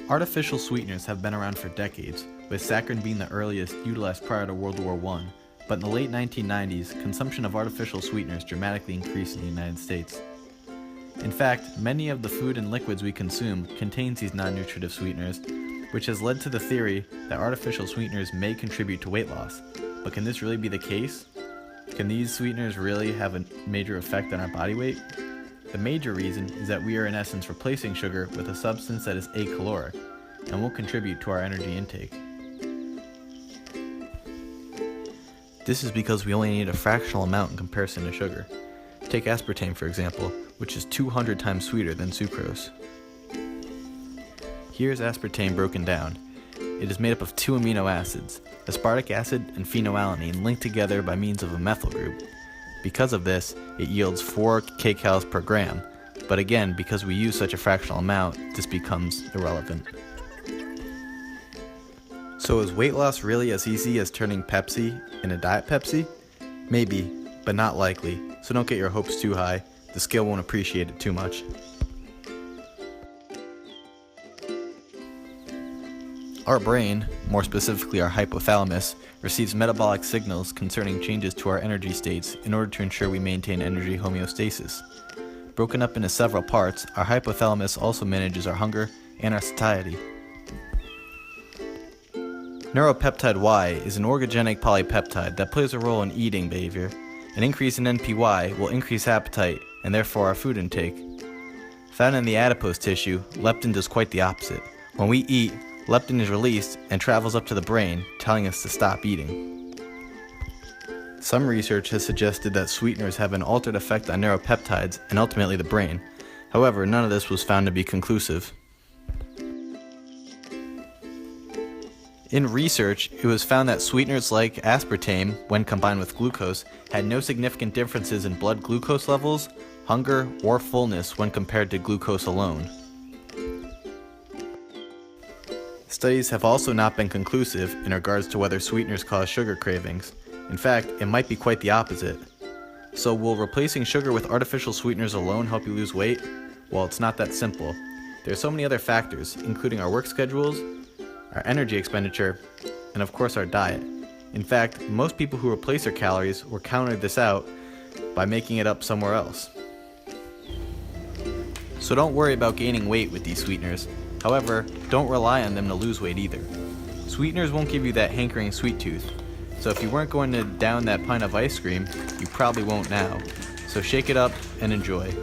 Artificial sweeteners have been around for decades, with saccharin being the earliest utilized prior to World War I, but in the late 1990s, consumption of artificial sweeteners dramatically increased in the United States. In fact, many of the food and liquids we consume contains these non-nutritive sweeteners, which has led to the theory that artificial sweeteners may contribute to weight loss. But can this really be the case? Can these sweeteners really have a major effect on our body weight? The major reason is that we are in essence replacing sugar with a substance that is acaloric and will contribute to our energy intake. This is because we only need a fractional amount in comparison to sugar. Take aspartame for example, which is 200 times sweeter than sucrose. Here's aspartame broken down. It is made up of two amino acids, aspartic acid and phenylalanine, linked together by means of a methyl group. Because of this, it yields 4 kcals per gram, but again, because we use such a fractional amount, this becomes irrelevant. So is weight loss really as easy as turning Pepsi into Diet Pepsi? Maybe, but not likely, so don't get your hopes too high. The scale won't appreciate it too much. Our brain, more specifically our hypothalamus, receives metabolic signals concerning changes to our energy states in order to ensure we maintain energy homeostasis. Broken up into several parts, our hypothalamus also manages our hunger and our satiety. Neuropeptide Y is an orgogenic polypeptide that plays a role in eating behavior. An increase in NPY will increase appetite and therefore our food intake. Found in the adipose tissue, leptin does quite the opposite. When we eat, leptin is released and travels up to the brain, telling us to stop eating. Some research has suggested that sweeteners have an altered effect on neuropeptides and ultimately the brain. However, none of this was found to be conclusive. In research, it was found that sweeteners like aspartame, when combined with glucose, had no significant differences in blood glucose levels, hunger, or fullness when compared to glucose alone. Studies have also not been conclusive in regards to whether sweeteners cause sugar cravings. In fact, it might be quite the opposite. So will replacing sugar with artificial sweeteners alone help you lose weight? Well, it's not that simple. There are so many other factors, including our work schedules, our energy expenditure, and of course our diet. In fact, most people who replace their calories will counter this out by making it up somewhere else. So don't worry about gaining weight with these sweeteners. However, don't rely on them to lose weight either. Sweeteners won't give you that hankering sweet tooth, so if you weren't going to down that pint of ice cream, you probably won't now. So shake it up and enjoy.